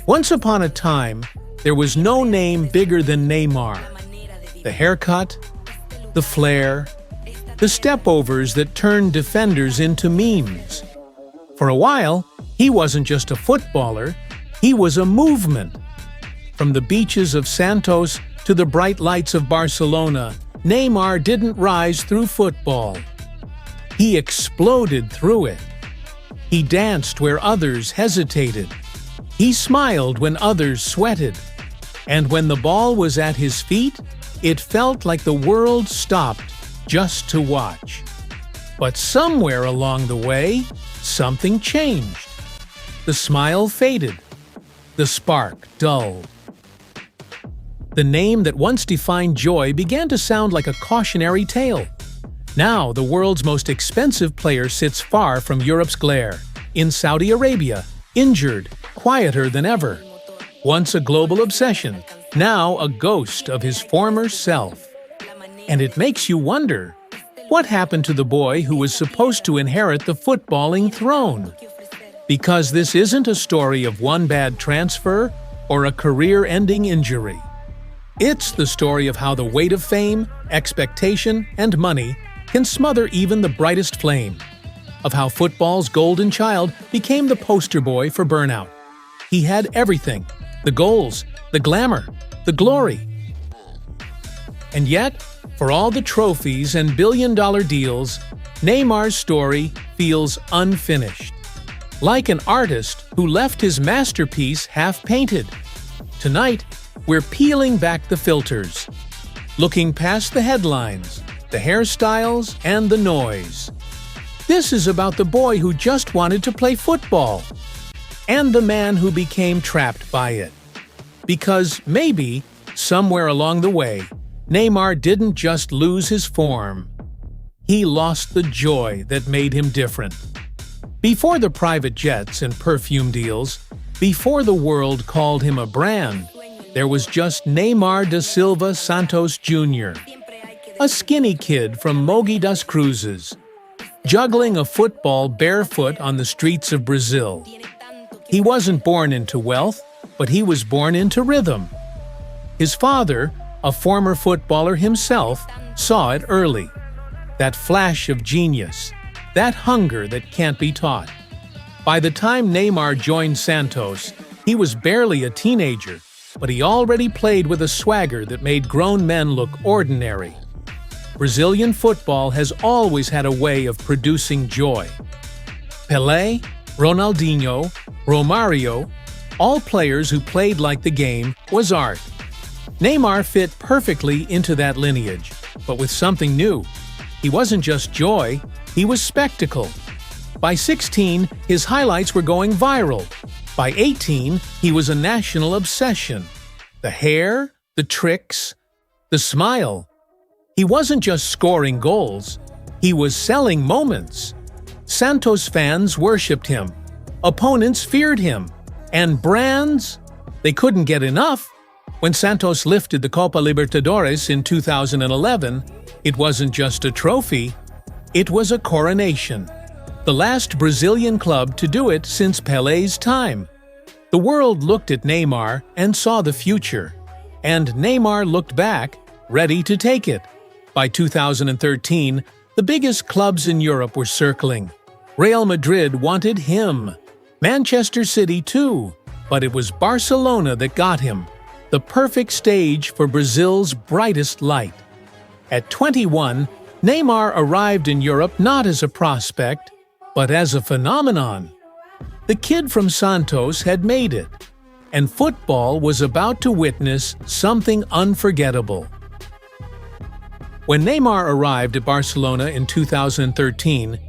Once upon a time, there was no name bigger than Neymar. The haircut, the flair, the stepovers that turned defenders into memes. For a while, he wasn't just a footballer, he was a movement. From the beaches of Santos to the bright lights of Barcelona, Neymar didn't rise through football. He exploded through it. He danced where others hesitated. He smiled when others sweated. And when the ball was at his feet, it felt like the world stopped just to watch. But somewhere along the way, something changed. The smile faded. The spark dulled. The name that once defined joy began to sound like a cautionary tale. Now, the world's most expensive player sits far from Europe's glare, in Saudi Arabia, injured, quieter than ever. Once a global obsession, now a ghost of his former self. And it makes you wonder, what happened to the boy who was supposed to inherit the footballing throne? Because this isn't a story of one bad transfer or a career-ending injury. It's the story of how the weight of fame, expectation, and money can smother even the brightest flame. Of how football's golden child became the poster boy for burnout. He had everything: the goals, the glamour, the glory. And yet, for all the trophies and billion-dollar deals, Neymar's story feels unfinished. Like an artist who left his masterpiece half-painted. Tonight, we're peeling back the filters, looking past the headlines, the hairstyles, and the noise. This is about the boy who just wanted to play football, and the man who became trapped by it. Because maybe, somewhere along the way, Neymar didn't just lose his form. He lost the joy that made him different. Before the private jets and perfume deals, before the world called him a brand, there was just Neymar da Silva Santos Jr., a skinny kid from Mogi das Cruzes, juggling a football barefoot on the streets of Brazil. He wasn't born into wealth, but he was born into rhythm. His father, a former footballer himself, saw it early. That flash of genius, that hunger that can't be taught. By the time Neymar joined Santos, he was barely a teenager, but he already played with a swagger that made grown men look ordinary. Brazilian football has always had a way of producing joy. Pelé, Ronaldinho, Romario, all players who played like the game was art. Neymar fit perfectly into that lineage, but with something new. He wasn't just joy, he was spectacle. By 16, his highlights were going viral. By 18, he was a national obsession. The hair, the tricks, the smile. He wasn't just scoring goals, he was selling moments. Santos fans worshipped him, opponents feared him, and brands, they couldn't get enough. When Santos lifted the Copa Libertadores in 2011, it wasn't just a trophy, it was a coronation. The last Brazilian club to do it since Pelé's time. The world looked at Neymar and saw the future. And Neymar looked back, ready to take it. By 2013, the biggest clubs in Europe were circling. Real Madrid wanted him. Manchester City too. But it was Barcelona that got him. The perfect stage for Brazil's brightest light. At 21, Neymar arrived in Europe not as a prospect, but as a phenomenon. The kid from Santos had made it, and football was about to witness something unforgettable. When Neymar arrived at Barcelona in 2013,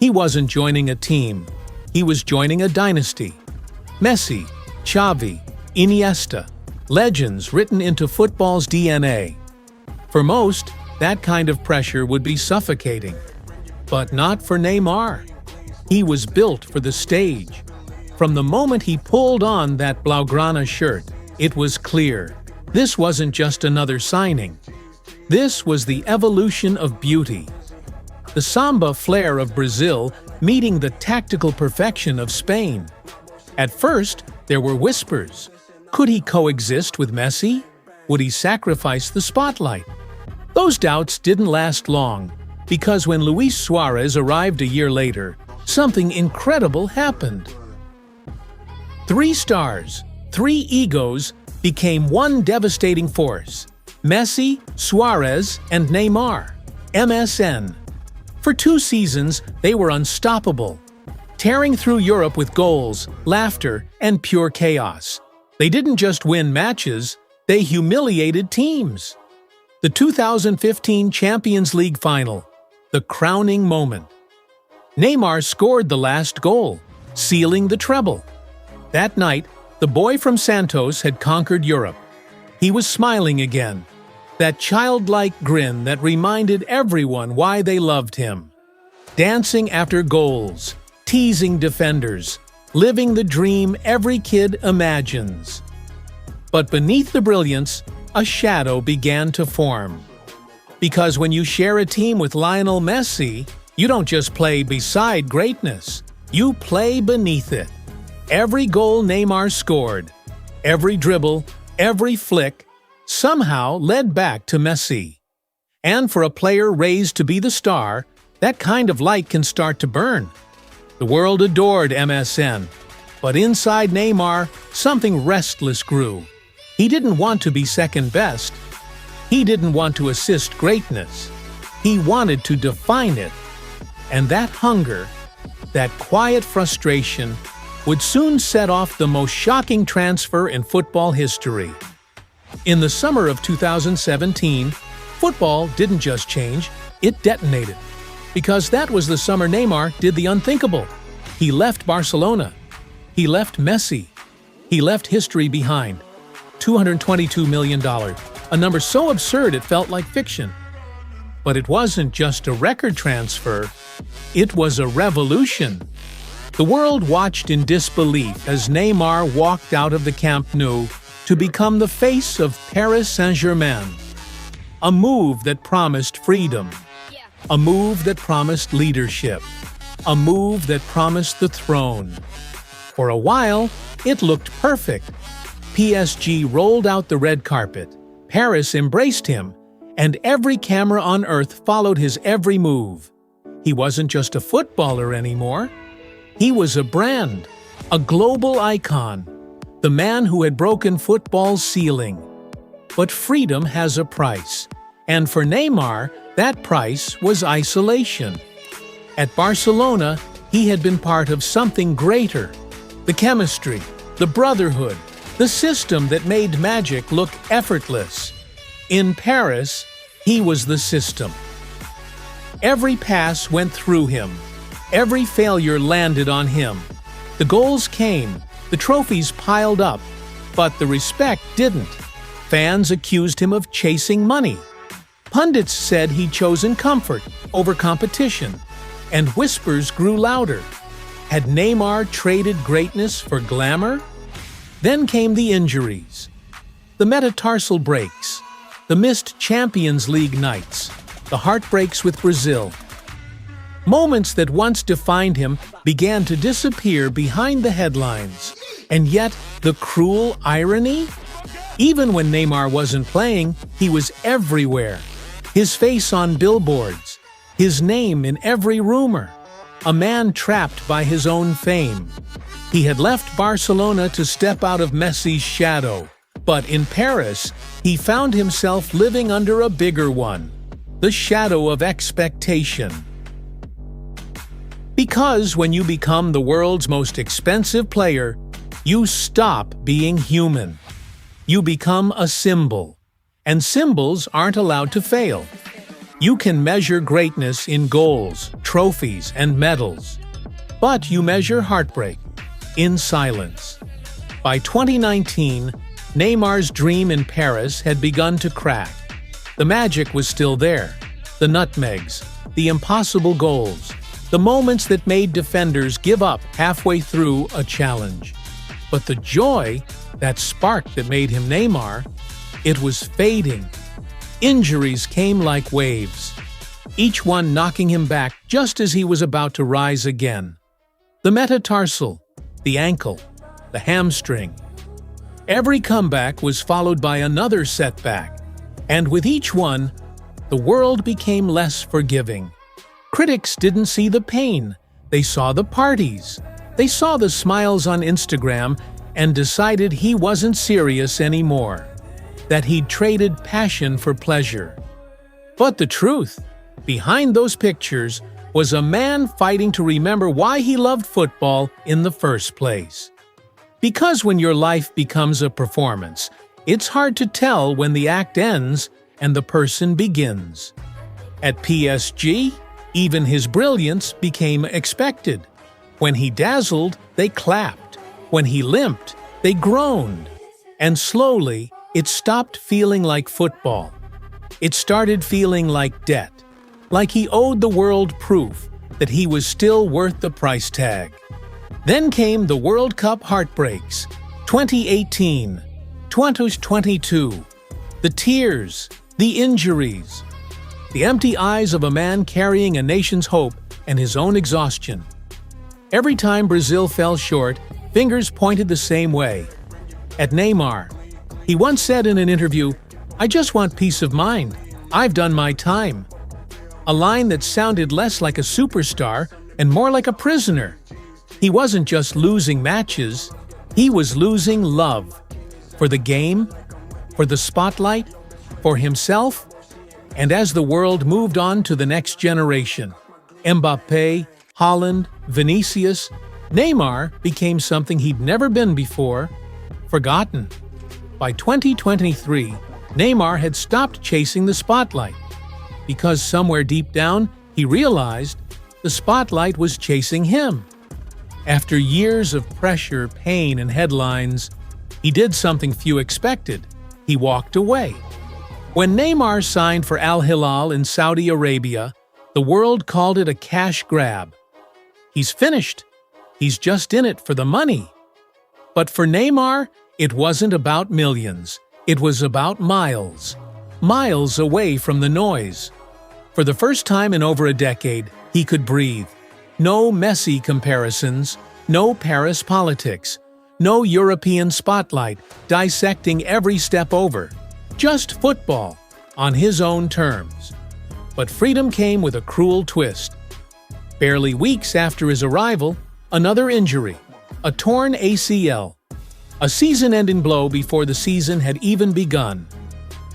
he wasn't joining a team, he was joining a dynasty. Messi, Xavi, Iniesta, legends written into football's DNA. For most, that kind of pressure would be suffocating. But not for Neymar. He was built for the stage. From the moment he pulled on that Blaugrana shirt, it was clear. This wasn't just another signing. This was the evolution of beauty. The samba flair of Brazil meeting the tactical perfection of Spain. At first, There were whispers. Could he coexist with Messi? Would he sacrifice the spotlight? Those doubts didn't last long, because when Luis Suarez arrived a year later, something incredible happened. 3 stars, 3 egos became one devastating force: Messi, Suarez, and Neymar, MSN. For 2 seasons, they were unstoppable, tearing through Europe with goals, laughter, and pure chaos. They didn't just win matches, they humiliated teams. The 2015 Champions League final, the crowning moment. Neymar scored the last goal, sealing the treble. That night, the boy from Santos had conquered Europe. He was smiling again, that childlike grin that reminded everyone why they loved him. Dancing after goals, teasing defenders, living the dream every kid imagines. But beneath the brilliance, a shadow began to form. Because when you share a team with Lionel Messi, you don't just play beside greatness, you play beneath it. Every goal Neymar scored, every dribble, every flick, somehow led back to Messi. And for a player raised to be the star, that kind of light can start to burn. The world adored MSN, but inside Neymar, something restless grew. He didn't want to be second best. He didn't want to assist greatness. He wanted to define it. And that hunger, that quiet frustration, would soon set off the most shocking transfer in football history. In the summer of 2017, football didn't just change, it detonated. Because that was the summer Neymar did the unthinkable. He left Barcelona. He left Messi. He left history behind. $222 million, a number so absurd it felt like fiction. But it wasn't just a record transfer, it was a revolution. The world watched in disbelief as Neymar walked out of the Camp Nou to become the face of Paris Saint-Germain. A move that promised freedom. A move that promised leadership. A move that promised the throne. For a while, it looked perfect. PSG rolled out the red carpet. Paris embraced him, and every camera on earth followed his every move. He wasn't just a footballer anymore. He was a brand, a global icon, the man who had broken football's ceiling. But freedom has a price, and for Neymar, that price was isolation. At Barcelona, he had been part of something greater: the chemistry, the brotherhood, the system that made magic look effortless. In Paris, he was the system. Every pass went through him. Every failure landed on him. The goals came, the trophies piled up, but the respect didn't. Fans accused him of chasing money. Pundits said he'd chosen comfort over competition, and whispers grew louder. Had Neymar traded greatness for glamour? Then came the injuries. The metatarsal breaks, the missed Champions League nights, the heartbreaks with Brazil. Moments that once defined him began to disappear behind the headlines. And yet, the cruel irony? Even when Neymar wasn't playing, he was everywhere. His face on billboards, his name in every rumor. A man trapped by his own fame. He had left Barcelona to step out of Messi's shadow. But in Paris, he found himself living under a bigger one: the shadow of expectation. Because when you become the world's most expensive player, you stop being human. You become a symbol. And symbols aren't allowed to fail. You can measure greatness in goals, trophies, and medals. But you measure heartbreak in silence. By 2019, Neymar's dream in Paris had begun to crack. The magic was still there. The nutmegs, the impossible goals, the moments that made defenders give up halfway through a challenge. But the joy, that spark that made him Neymar, it was fading. Injuries came like waves, each one knocking him back just as he was about to rise again. The metatarsal, the ankle, the hamstring. Every comeback was followed by another setback, and with each one, the world became less forgiving. Critics didn't see the pain, they saw the parties. They saw the smiles on Instagram and decided he wasn't serious anymore, that he'd traded passion for pleasure. But the truth, behind those pictures, was a man fighting to remember why he loved football in the first place. Because when your life becomes a performance, it's hard to tell when the act ends and the person begins. At PSG, even his brilliance became expected. When he dazzled, they clapped. When he limped, they groaned. And slowly, it stopped feeling like football. It started feeling like debt, like he owed the world proof that he was still worth the price tag. Then came the World Cup heartbreaks, 2018, 2022, the tears, the injuries, the empty eyes of a man carrying a nation's hope and his own exhaustion. Every time Brazil fell short, fingers pointed the same way, at Neymar. He once said in an interview, "I just want peace of mind. I've done my time." A line that sounded less like a superstar and more like a prisoner. He wasn't just losing matches, he was losing love. For the game, for the spotlight, for himself. And as the world moved on to the next generation, Mbappé, Haaland, Vinicius, Neymar became something he'd never been before, forgotten. By 2023, Neymar had stopped chasing the spotlight, because somewhere deep down, he realized the spotlight was chasing him. After years of pressure, pain, and headlines, he did something few expected. He walked away. When Neymar signed for Al Hilal in Saudi Arabia, the world called it a cash grab. He's finished. He's just in it for the money. But for Neymar, it wasn't about millions. It was about miles. Miles away from the noise. For the first time in over a decade, he could breathe. No Messi comparisons, no Paris politics, no European spotlight dissecting every step over. Just football, on his own terms. But freedom came with a cruel twist. Barely weeks after his arrival, another injury, a torn ACL. A season-ending blow before the season had even begun.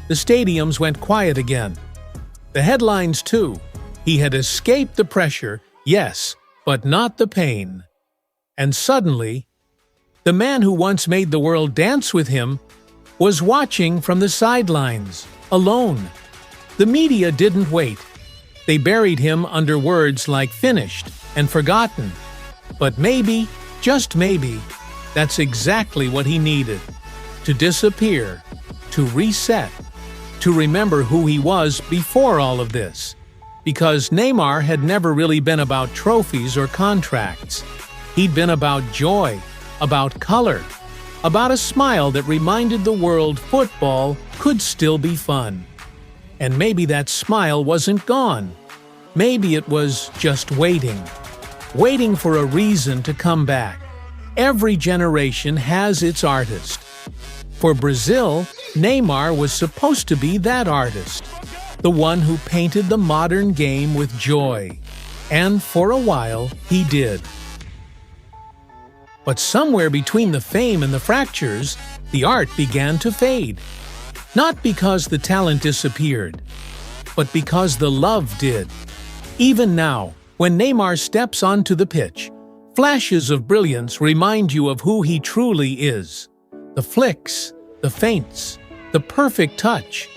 The stadiums went quiet again. The headlines too. He had escaped the pressure, yes, but not the pain. And suddenly, the man who once made the world dance with him was watching from the sidelines, alone. The media didn't wait. They buried him under words like finished and forgotten. But maybe, just maybe, that's exactly what he needed. To disappear, to reset, to remember who he was before all of this. Because Neymar had never really been about trophies or contracts. He'd been about joy, about color, about a smile that reminded the world football could still be fun. And maybe that smile wasn't gone. Maybe it was just waiting. Waiting for a reason to come back. Every generation has its artist. For Brazil, Neymar was supposed to be that artist. The one who painted the modern game with joy. And for a while, he did. But somewhere between the fame and the fractures, the art began to fade. Not because the talent disappeared, but because the love did. Even now, when Neymar steps onto the pitch, flashes of brilliance remind you of who he truly is. The flicks, the feints, the perfect touch,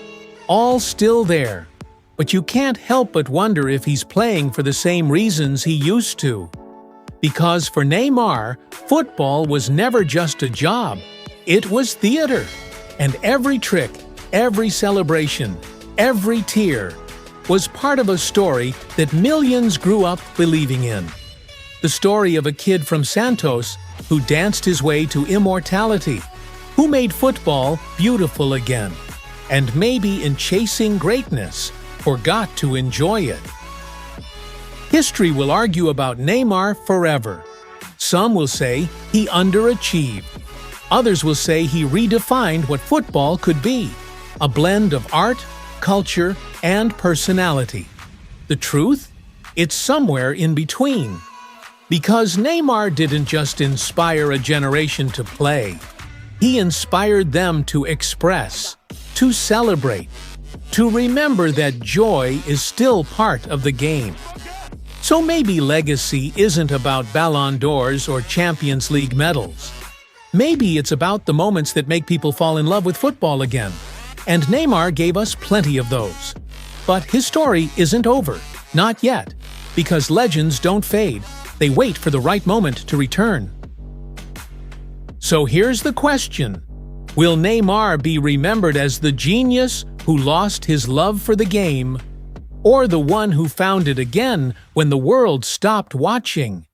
all still there. But you can't help but wonder if he's playing for the same reasons he used to. Because for Neymar, football was never just a job. It was theater. And every trick, every celebration, every tear was part of a story that millions grew up believing in. The story of a kid from Santos who danced his way to immortality, who made football beautiful again, and maybe in chasing greatness, forgot to enjoy it. History will argue about Neymar forever. Some will say he underachieved. Others will say he redefined what football could be, a blend of art, culture, and personality. The truth? It's somewhere in between. Because Neymar didn't just inspire a generation to play. He inspired them to express, to celebrate, to remember that joy is still part of the game. So maybe legacy isn't about Ballon d'Ors or Champions League medals. Maybe it's about the moments that make people fall in love with football again. And Neymar gave us plenty of those. But his story isn't over. Not yet. Because legends don't fade. They wait for the right moment to return. So here's the question. Will Neymar be remembered as the genius who lost his love for the game, or the one who found it again when the world stopped watching?